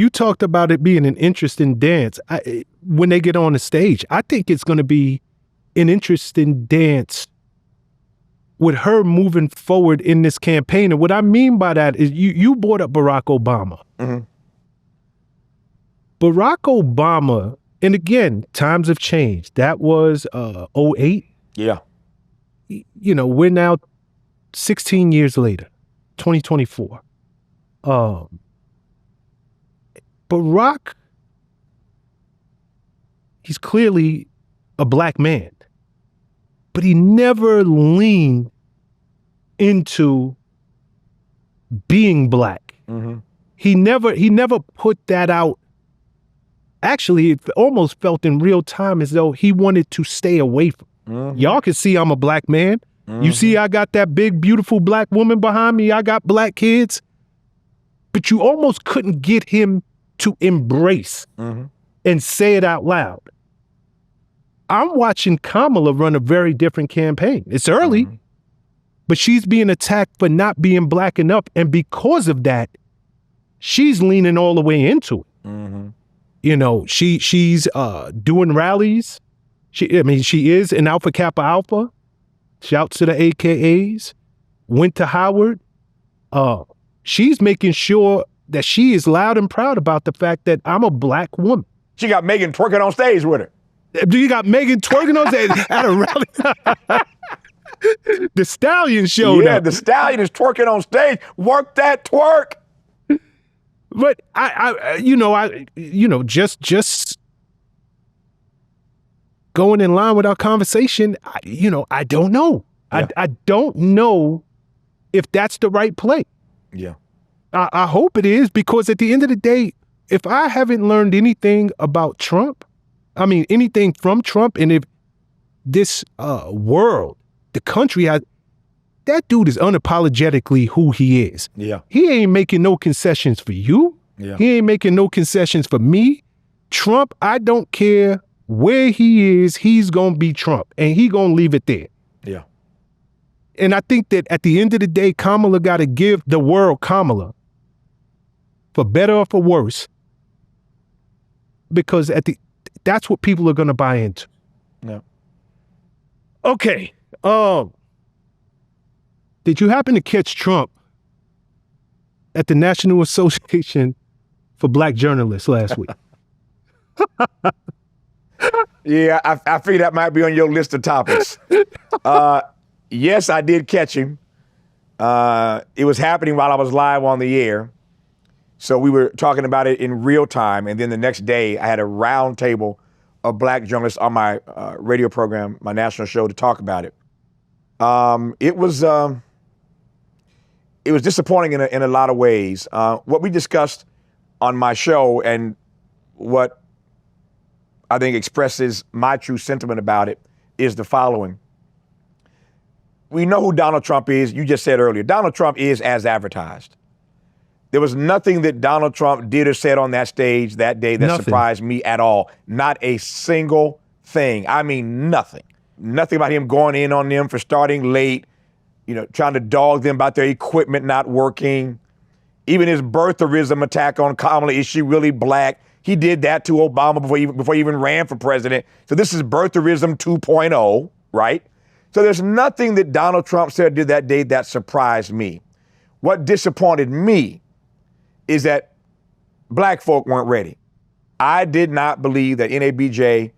you talked about it being an interesting dance. When they get on the stage, I think it's going to be an interesting dance with her moving forward in this campaign. And what I mean by that is you brought up Barack Obama. Mm-hmm. Barack Obama, and again, times have changed. That was 2008. Yeah. You know, we're now 16 years later, 2024. Barack, he's clearly a black man, but he never leaned into being black. Mm-hmm. He never put that out. Actually, it almost felt in real time as though he wanted to stay away from. Mm-hmm. Y'all can see I'm a black man. Mm-hmm. You see I got that big, beautiful black woman behind me. I got black kids. But you almost couldn't get him to embrace Mm-hmm. and say it out loud. I'm watching Kamala run a very different campaign. It's early, Mm-hmm. but she's being attacked for not being black enough. And because of that, she's leaning all the way into it. Mm-hmm. You know, she's doing rallies. She is an Alpha Kappa Alpha. Shouts to the AKAs. Went to Howard. She's making sure that she is loud and proud about the fact that I'm a black woman. She got Megan twerking on stage with her. You got Megan twerking on stage at a rally. The Stallion showed Yeah, up. the Stallion is twerking on stage. Work that twerk. But just going in line with our conversation, I don't know. Yeah. I don't know if that's the right play. Yeah. I hope it is, because at the end of the day, if I haven't learned anything about Trump, anything from Trump, and if this world, the country, that dude is unapologetically who he is. Yeah. He ain't making no concessions for you. Yeah. He ain't making no concessions for me. Trump, I don't care where he is, he's going to be Trump, and he going to leave it there. Yeah. And I think that at the end of the day, Kamala got to give the world Kamala, for better or for worse, because that's what people are going to buy into. Yeah. Okay. Did you happen to catch Trump at the National Association for Black Journalists last week? Yeah, I figured that might be on your list of topics. Yes, I did catch him. It was happening while I was live on the air. So we were talking about it in real time. And then the next day, I had a round table of black journalists on my radio program, my national show, to talk about it. It was disappointing in a lot of ways. What we discussed on my show, and what I think expresses my true sentiment about it, is the following. We know who Donald Trump is. You just said earlier, Donald Trump is as advertised. There was nothing that Donald Trump did or said on that stage that day that surprised me at all. Not a single thing. I mean, nothing. Nothing about him going in on them for starting late, trying to dog them about their equipment not working. Even his birtherism attack on Kamala, is she really black? He did that to Obama before he even ran for president. So this is birtherism 2.0, right? So there's nothing that Donald Trump said or did that day that surprised me. What disappointed me is that black folk weren't ready. I did not believe that NABJ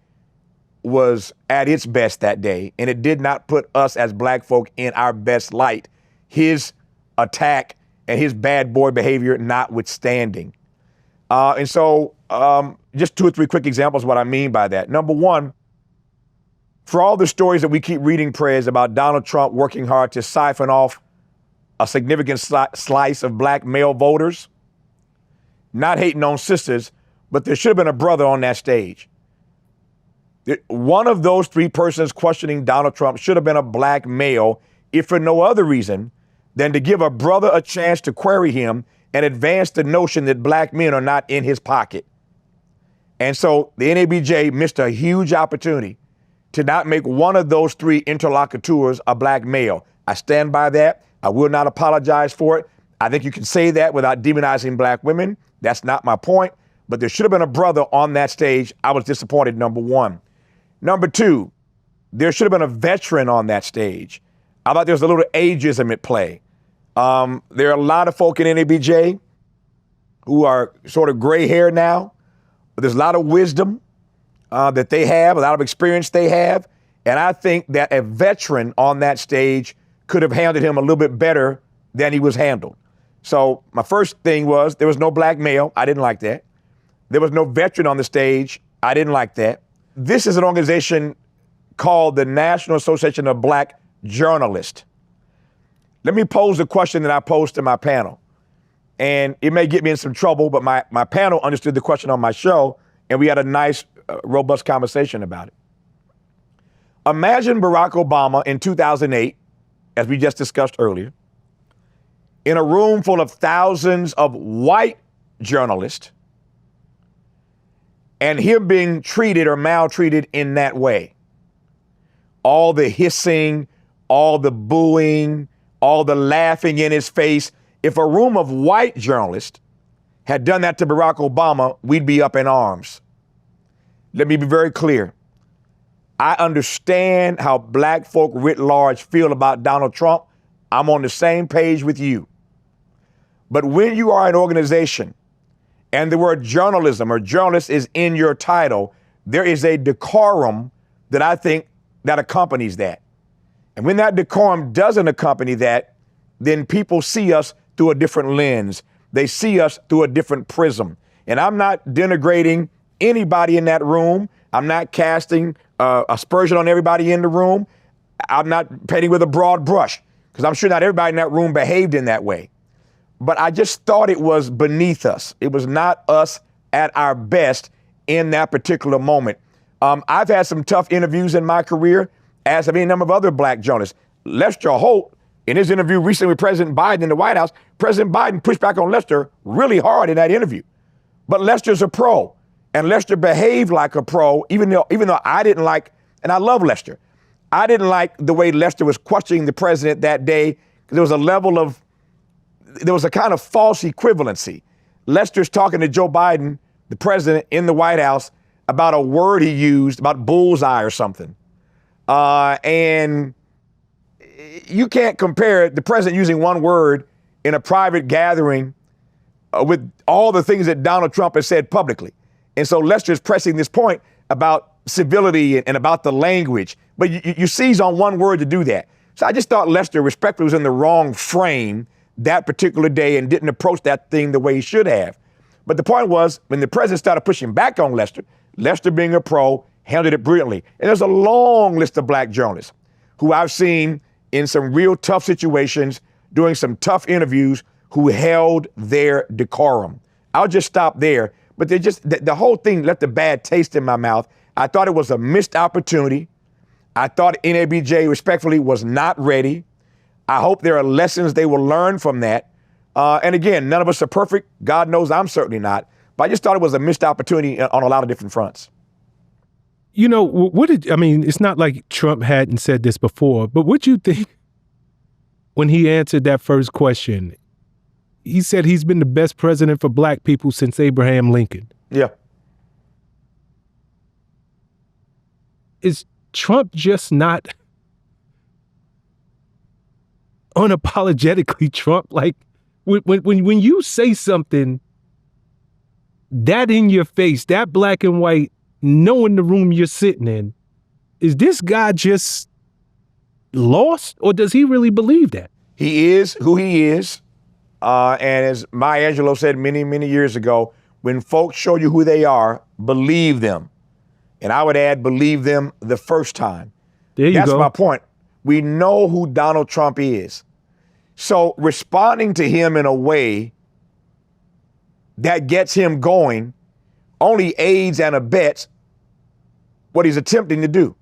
was at its best that day, and it did not put us as black folk in our best light, his attack and his bad boy behavior notwithstanding. And so just 2 or 3 quick examples of what I mean by that. Number one, for all the stories that we keep reading, Prez, about Donald Trump working hard to siphon off a significant slice of black male voters, not hating on sisters, but there should have been a brother on that stage. One of those 3 persons questioning Donald Trump should have been a black male, if for no other reason than to give a brother a chance to query him and advance the notion that black men are not in his pocket. And so the NABJ missed a huge opportunity to not make one of those 3 interlocutors a black male. I stand by that. I will not apologize for it. I think you can say that without demonizing black women. That's not my point. But there should have been a brother on that stage. I was disappointed, number one. Number two, there should have been a veteran on that stage. I thought there was a little ageism at play. There are a lot of folk in NABJ who are sort of gray hair now, but there's a lot of wisdom that they have, a lot of experience they have. And I think that a veteran on that stage could have handled him a little bit better than he was handled. So my first thing was there was no black male. I didn't like that. There was no veteran on the stage. I didn't like that. This is an organization called the National Association of Black Journalists. Let me pose a question that I posed to my panel. And it may get me in some trouble, but my panel understood the question on my show, and we had a nice, robust conversation about it. Imagine Barack Obama in 2008, as we just discussed earlier, in a room full of thousands of white journalists, and him being treated or maltreated in that way. All the hissing, all the booing, all the laughing in his face. If a room of white journalists had done that to Barack Obama, we'd be up in arms. Let me be very clear. I understand how black folk writ large feel about Donald Trump. I'm on the same page with you. But when you are an organization and the word journalism or journalist is in your title, there is a decorum that I think that accompanies that. And when that decorum doesn't accompany that, then people see us through a different lens. They see us through a different prism. And I'm not denigrating anybody in that room. I'm not casting aspersion on everybody in the room. I'm not painting with a broad brush, because I'm sure not everybody in that room behaved in that way. But I just thought it was beneath us. It was not us at our best in that particular moment. I've had some tough interviews in my career, as have any number of other black journalists. Lester Holt, in his interview recently with President Biden in the White House, President Biden pushed back on Lester really hard in that interview. But Lester's a pro, and Lester behaved like a pro, even though I didn't like, and I love Lester, I didn't like the way Lester was questioning the president that day. There was a kind of false equivalency. Lester's talking to Joe Biden, the president, in the White House about a word he used, about bullseye or something. And you can't compare the president using one word in a private gathering with all the things that Donald Trump has said publicly. And so Lester's pressing this point about civility and about the language, but you seize on one word to do that. So I just thought Lester respectfully was in the wrong frame that particular day and didn't approach that thing the way he should have. But the point was, when the president started pushing back on Lester, Lester being a pro, handled it brilliantly. And there's a long list of black journalists who I've seen in some real tough situations, doing some tough interviews, who held their decorum. I'll just stop there. But the whole thing left a bad taste in my mouth. I thought it was a missed opportunity. I thought NABJ respectfully was not ready. I hope there are lessons they will learn from that. And again, none of us are perfect. God knows I'm certainly not. But I just thought it was a missed opportunity on a lot of different fronts. You know, it's not like Trump hadn't said this before, but what you think when he answered that first question? He said he's been the best president for black people since Abraham Lincoln. Yeah. Is Trump just not unapologetically Trump? Like, when you say something that in your face, that black and white, knowing the room you're sitting in, is this guy just lost, or does he really believe that? He is who he is. And as Maya Angelou said many, many years ago, when folks show you who they are, believe them. And I would add, believe them the first time. That's my point. We know who Donald Trump is. So responding to him in a way that gets him going only aids and abets what he's attempting to do.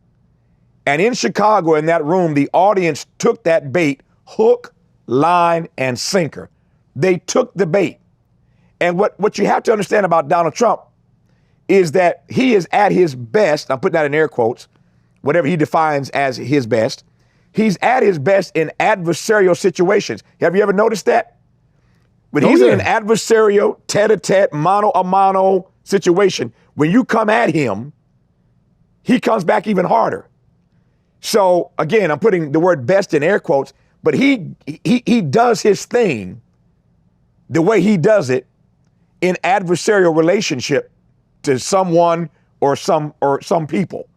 And in Chicago, in that room, the audience took that bait, hook, line, and sinker. They took the bait. And what you have to understand about Donald Trump is that he is at his best, I'm putting that in air quotes, whatever he defines as his best. He's at his best in adversarial situations. Have you ever noticed that? When Oh, he's in an yeah. adversarial, tete-a-tete, mano-a-mano situation, when you come at him, he comes back even harder. So again, I'm putting the word best in air quotes, but he does his thing the way he does it in adversarial relationship to someone or some people.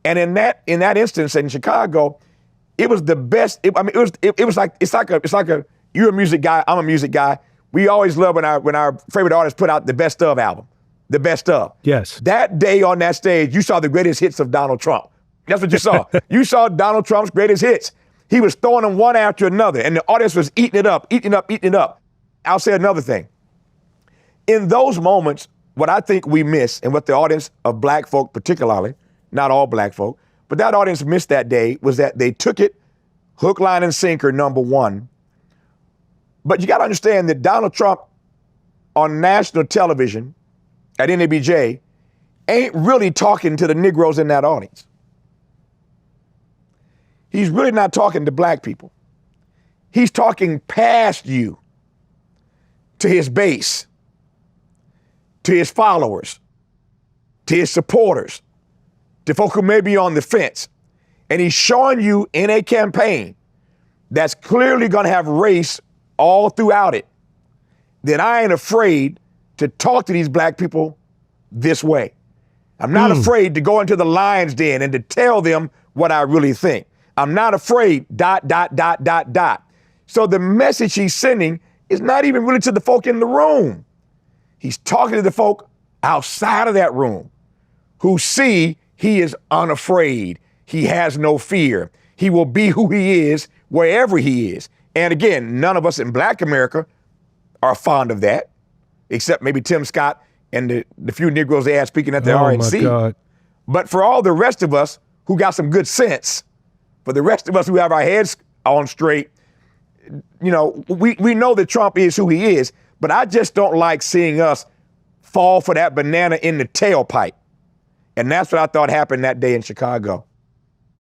And in that instance in Chicago, it was the best. It was like you're a music guy, I'm a music guy. We always love when our favorite artists put out the best of album, the best of. Yes. That day on that stage, you saw the greatest hits of Donald Trump. That's what you saw. You saw Donald Trump's greatest hits. He was throwing them one after another, and the audience was eating it up. I'll say another thing. In those moments, what I think we miss, and what the audience of black folk particularly, not all black folk, but that audience missed that day, was that they took it hook, line, and sinker, number one. But you got to understand that Donald Trump on national television at NABJ ain't really talking to the Negroes in that audience. He's really not talking to black people. He's talking past you to his base, to his followers, to his supporters, to folk who may be on the fence. And he's showing you in a campaign that's clearly going to have race all throughout it, then I ain't afraid to talk to these black people this way. I'm not afraid to go into the lion's den and to tell them what I really think. I'm not afraid, ... So the message he's sending is not even really to the folk in the room. He's talking to the folk outside of that room who see he is unafraid. He has no fear. He will be who he is wherever he is. And again, none of us in black America are fond of that, except maybe Tim Scott and the few Negroes they had speaking at the RNC. My God. But for all the rest of us who got some good sense, for the rest of us who have our heads on straight, you know, we know that Trump is who he is, but I just don't like seeing us fall for that banana in the tailpipe. And that's what I thought happened that day in Chicago.